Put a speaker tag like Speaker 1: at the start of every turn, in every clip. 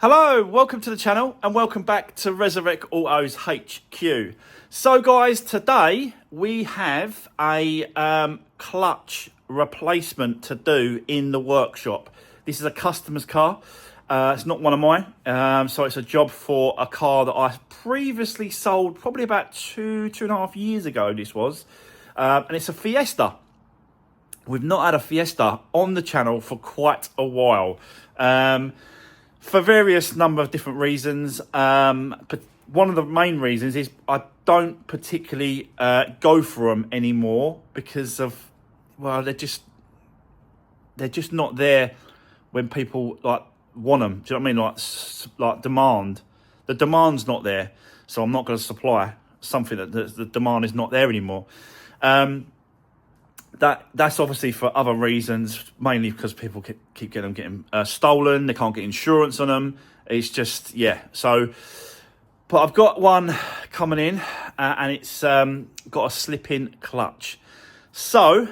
Speaker 1: Hello, welcome to the channel and welcome back to Resurwreck Autos HQ. So guys, today we have a clutch replacement to do in the workshop. This is a customer's car. It's not one of mine. So it's a job for a car that I previously sold probably about two and a half years ago this was. And it's a Fiesta. We've not had a Fiesta on the channel for quite a while. For various number of different reasons, but one of the main reasons is I don't particularly go for them anymore because of, well, they're just not there when people like want them. Do you know what I mean? Like demand. The demand's not there, so I'm not going to supply something that the demand is not there anymore. That's obviously for other reasons, mainly because people keep getting stolen. They can't get insurance on them. It's just, yeah. So, but I've got one coming in and it's got a slip-in clutch. So,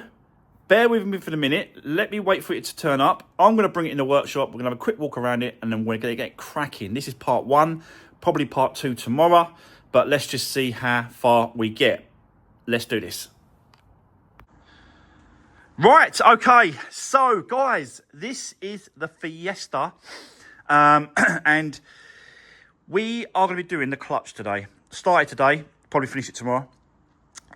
Speaker 1: bear with me for the minute. Let me wait for it to turn up. I'm going to bring it in the workshop. We're going to have a quick walk around it and then we're going to get cracking. This is part one, probably part two tomorrow. But let's just see how far we get. Let's do this. Right, okay, so guys, this is the Fiesta, and we are going to be doing the clutch today. Started today, probably finish it tomorrow.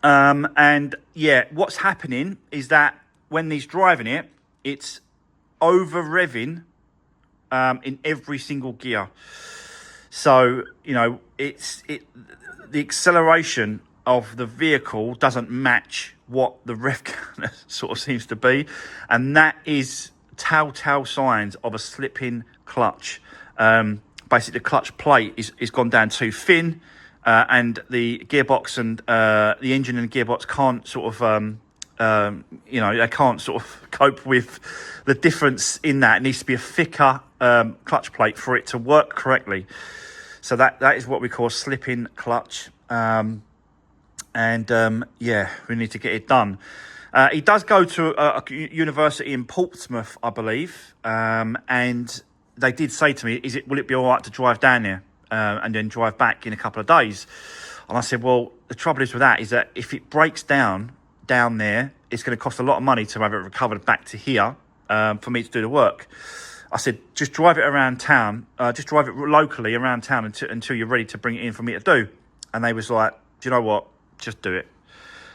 Speaker 1: And yeah, what's happening is that when he's driving it, it's over revving in every single gear. So, you know, the acceleration of the vehicle doesn't match what the rev counter sort of seems to be, and that is telltale signs of a slip-in clutch. Basically, the clutch plate is gone down too thin, and the gearbox and the engine and the gearbox can't sort of, you know, they can't sort of cope with the difference in that. It needs to be a thicker clutch plate for it to work correctly. So that is what we call slip-in clutch. Yeah, we need to get it done. He does go to a university in Portsmouth, I believe, and they did say to me, will it be all right to drive down there and then drive back in a couple of days? And I said, well, the trouble is with that is that if it breaks down there, it's going to cost a lot of money to have it recovered back to here for me to do the work. I said, just drive it around town, just drive it locally around town until you're ready to bring it in for me to do. And they was like, do you know what? Just do it.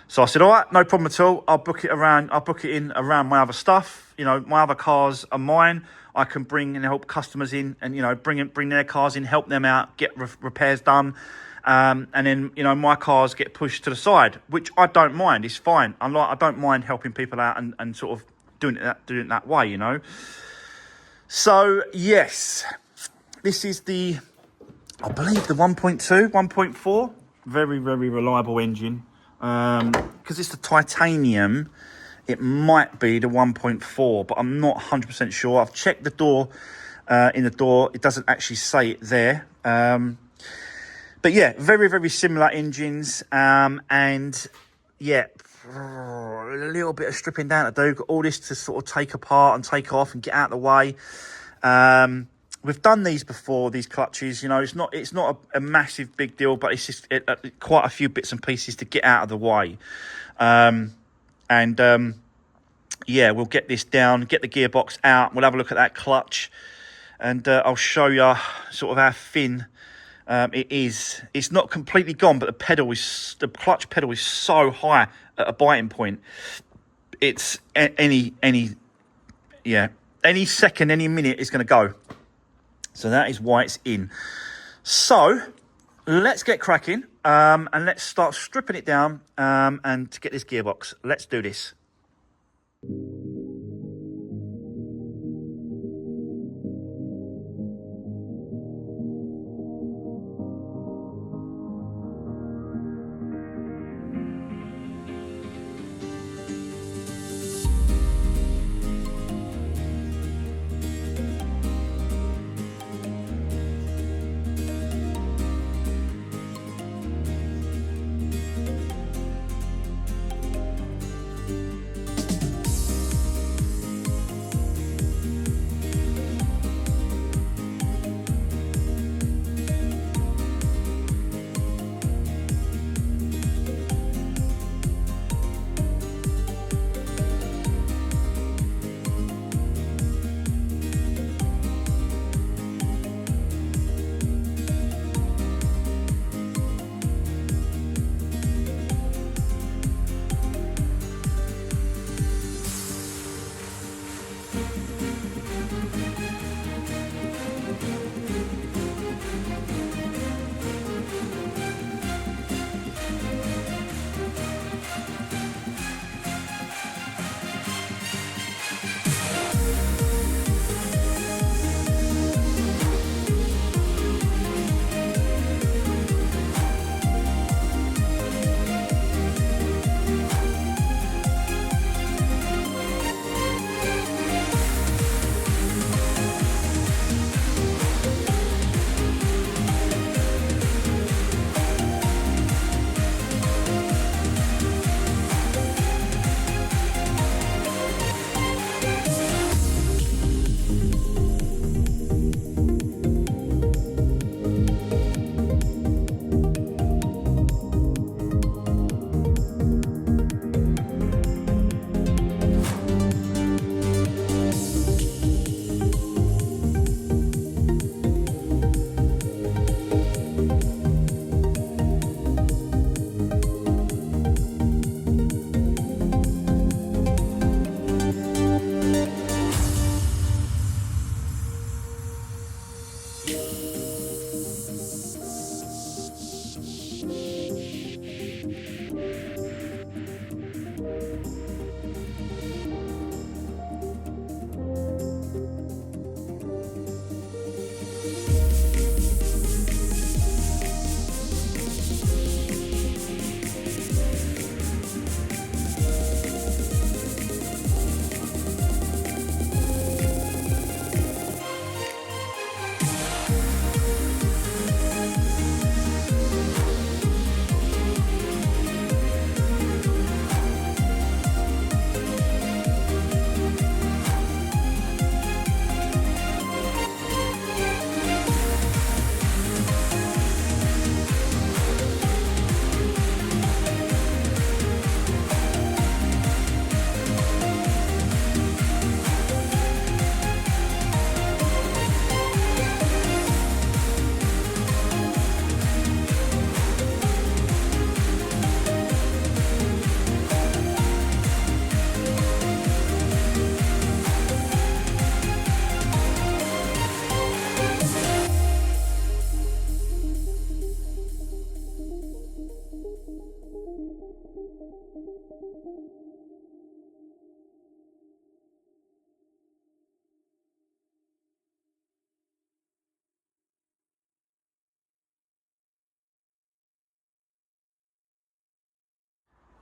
Speaker 1: So I said, all right, no problem at all. I'll book it in around my other stuff. You know, my other cars are mine. I can bring and help customers in and, you know, bring their cars in, help them out, get repairs done. And then, you know, my cars get pushed to the side, which I don't mind. It's fine. I don't mind helping people out and sort of doing it that way, you know. So, yes, this is I believe the 1.2, 1.4. Very, very reliable engine. Because it's the titanium, it might be the 1.4, but I'm not 100% sure. I've checked the door, in the door. It doesn't actually say it there. But yeah, very, very similar engines. And yeah, a little bit of stripping down to do. Got all this to sort of take apart and take off and get out of the way. We've done these before, these clutches. You know, it's not a massive big deal, but it's just quite a few bits and pieces to get out of the way. Yeah, we'll get this down, get the gearbox out. We'll have a look at that clutch, and I'll show you sort of how thin it is. It's not completely gone, but the clutch pedal is so high at a biting point. It's any second, any minute it's going to go. So that is why it's in. So let's get cracking and let's start stripping it down and to get this gearbox. Let's do this.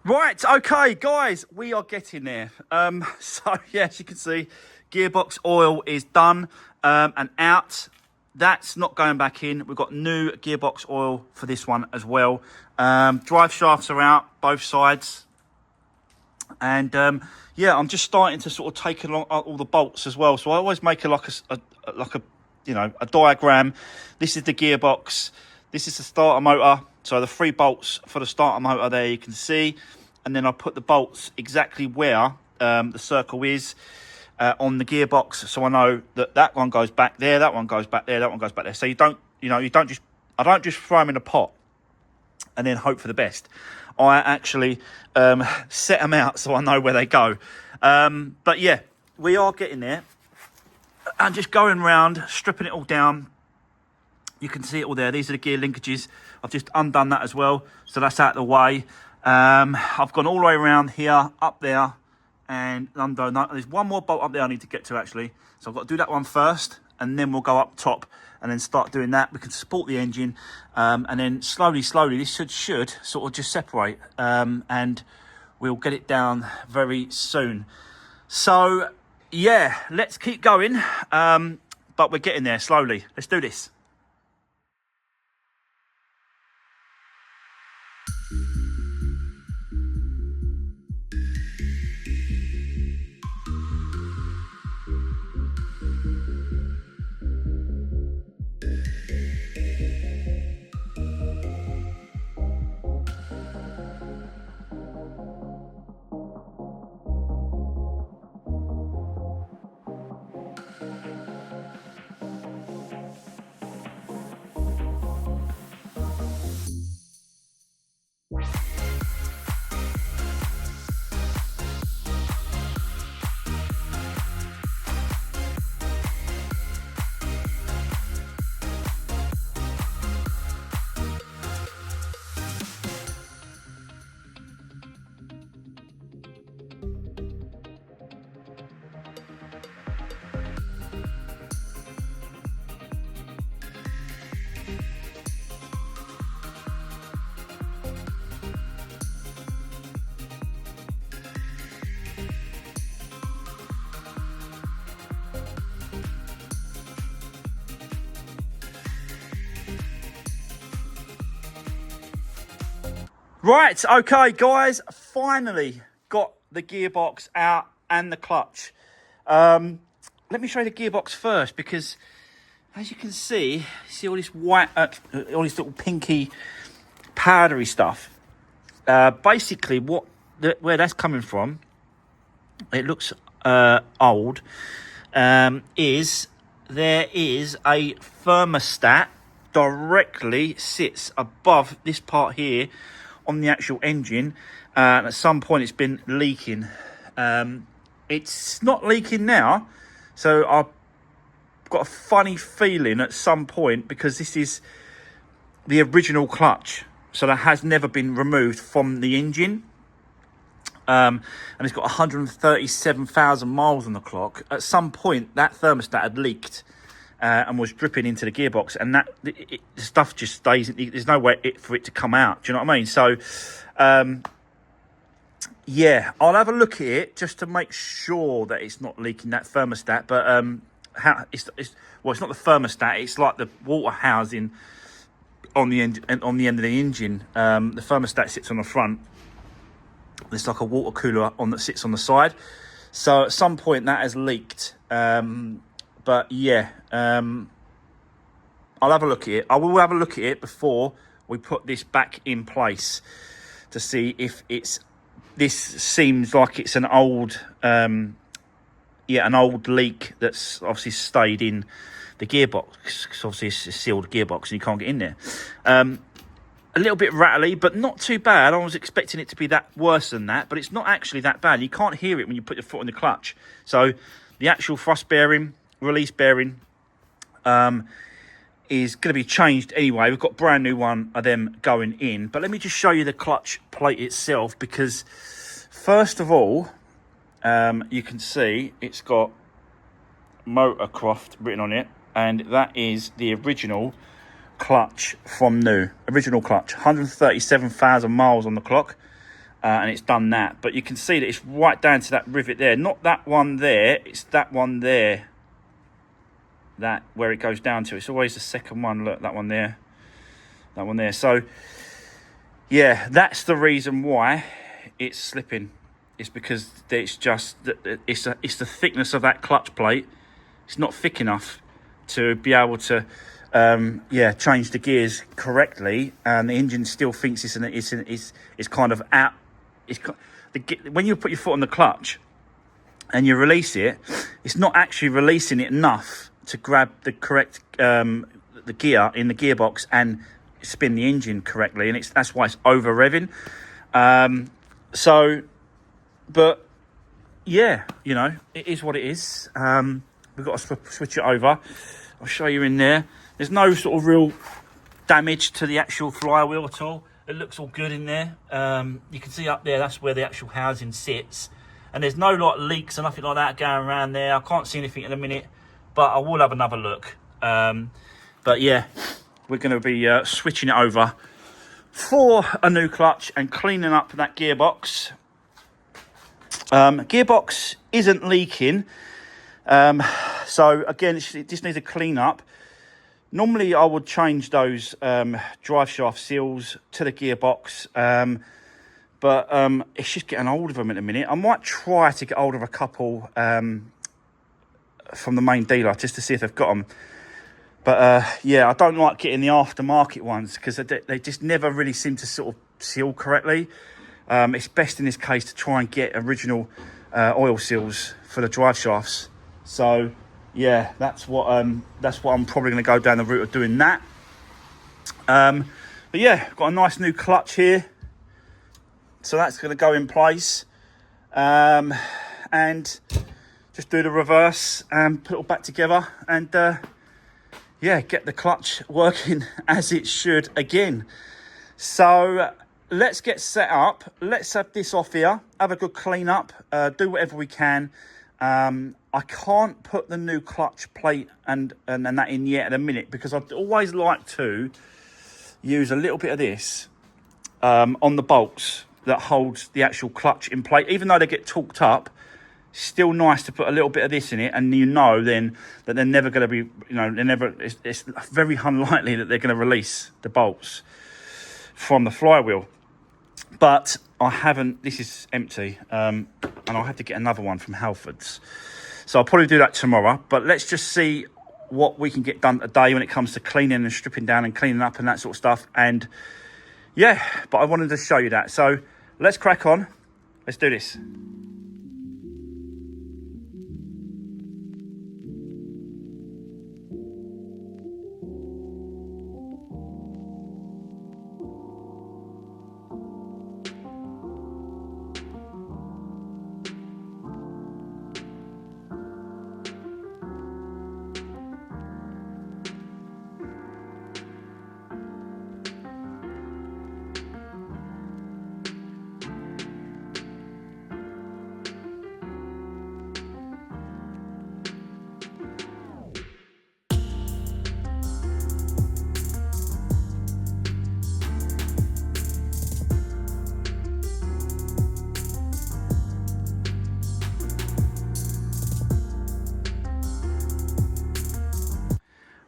Speaker 1: Right, okay, guys, we are getting there. So yeah, as you can see, gearbox oil is done and out. That's not going back in. We've got new gearbox oil for this one as well. Drive shafts are out, both sides. And yeah, I'm just starting to sort of take along all the bolts as well. So I always make like a you know, a diagram. This is the gearbox. This is the starter motor. So the 3 bolts for the starter motor there you can see. And then I put the bolts exactly where the circle is on the gearbox. So I know that that one goes back there, that one goes back there, that one goes back there. So I don't just throw them in a pot and then hope for the best. I actually set them out so I know where they go. But yeah, we are getting there. And just going round, stripping it all down. You can see it all there. These are the gear linkages. I've just undone that as well. So that's out of the way. I've gone all the way around here, up there, and undone that. There's one more bolt up there I need to get to, actually. So I've got to do that one first, and then we'll go up top and then start doing that. We can support the engine, and then slowly, this should sort of just separate, and we'll get it down very soon. So yeah, let's keep going, but we're getting there slowly. Let's do this. Right, okay, guys, finally got the gearbox out and the clutch. Let me show you the gearbox first, because as you can see all this white, all this little pinky powdery stuff. Basically, where that's coming from, it looks old, is there is a thermostat directly sits above this part here on the actual engine, and at some point it's been leaking. It's not leaking now, so I've got a funny feeling at some point, because this is the original clutch, so that has never been removed from the engine, and it's got 137,000 miles on the clock. At some point that thermostat had leaked and was dripping into the gearbox, and the stuff just stays. There's no way for it to come out. Do you know what I mean? So, yeah, I'll have a look at it just to make sure that it's not leaking, that thermostat. But it's not the thermostat. It's like the water housing on the end of the engine. The thermostat sits on the front. There's like a water cooler that sits on the side. So at some point that has leaked. But yeah, I'll have a look at it. I will have a look at it before we put this back in place to see if this seems like it's an old, an old leak that's obviously stayed in the gearbox, because obviously it's a sealed gearbox and you can't get in there. A little bit rattly, but not too bad. I was expecting it to be that worse than that, but it's not actually that bad. You can't hear it when you put your foot on the clutch. So the actual thrust bearing, release bearing, is going to be changed anyway. We've got a brand new one of them going in. But let me just show you the clutch plate itself, because first of all, you can see it's got Motorcroft written on it, and that is the original clutch from new. Original clutch, 137,000 miles on the clock. and it's done that. But you can see that it's right down to that rivet there. Not that one there, it's that one there. That where it goes down to. It's always the second one. Look, that one there. That one there. So, yeah, that's the reason why it's slipping. It's because it's just it's the thickness of that clutch plate. It's not thick enough to be able to change the gears correctly, and the engine still thinks it's kind of out. When you put your foot on the clutch and you release it, it's not actually releasing it enough to grab the correct the gear in the gearbox and spin the engine correctly, and that's why it's over revving. But yeah, you know, it is what it is. We've got to switch it over. I'll show you in there. There's no sort of real damage to the actual flywheel at all. It looks all good in there. You can see up there, that's where the actual housing sits. And there's no like leaks or nothing like that going around there. I can't see anything in a minute, but I will have another look. But yeah, we're going to be switching it over for a new clutch and cleaning up that gearbox. Gearbox isn't leaking. So again, it just needs a clean up. Normally I would change those drive shaft seals to the gearbox, but it's just getting hold of them in a minute. I might try to get hold of a couple from the main dealer just to see if they've got them. But yeah, I don't like getting the aftermarket ones because they just never really seem to sort of seal correctly. It's best in this case to try and get original oil seals for the drive shafts. So yeah, that's what I'm probably going to go down the route of doing that. But yeah, got a nice new clutch here, so that's going to go in place. And just do the reverse and put it all back together, and yeah, get the clutch working as it should again. So let's get set up. Let's have this off here, have a good clean up, do whatever we can. I can't put the new clutch plate and that in yet at a minute, because I'd always like to use a little bit of this on the bolts that holds the actual clutch in place. Even though they get torqued up, still nice to put a little bit of this in it, and you know then that they're never going to be, you know, it's very unlikely that they're going to release the bolts from the flywheel. But I haven't, this is empty, and I'll have to get another one from Halfords. So I'll probably do that tomorrow, but let's just see what we can get done today when it comes to cleaning and stripping down and cleaning up and that sort of stuff. And yeah, but I wanted to show you that. So let's crack on. Let's do this.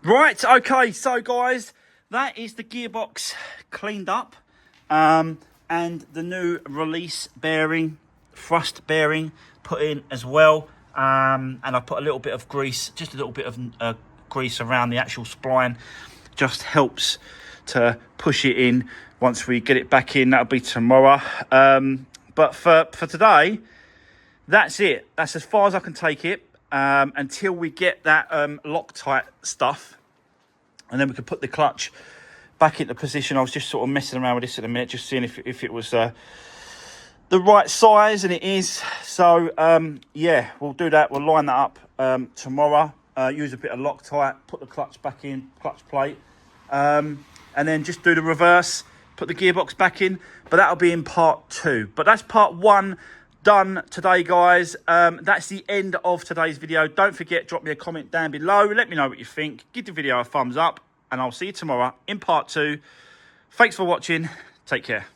Speaker 1: Right, okay, so guys, that is the gearbox cleaned up, and the new release bearing, thrust bearing put in as well, and I put a little bit of grease, just a little bit of grease around the actual spline, just helps to push it in. Once we get it back in, that'll be tomorrow. But for today, that's it. That's as far as I can take it. Until we get that Loctite stuff, and then we can put the clutch back into position. I was just sort of messing around with this at a minute, just seeing if it was the right size, and it is. So yeah, we'll do that. We'll line that up tomorrow. Use a bit of Loctite, put the clutch back in, clutch plate, and then just do the reverse, put the gearbox back in. But that'll be in part 2. But that's part 1 done today, guys. That's the end of today's video. Don't forget, drop me a comment down below, let me know what you think, give the video a thumbs up, and I'll see you tomorrow in part 2. Thanks for watching. Take care.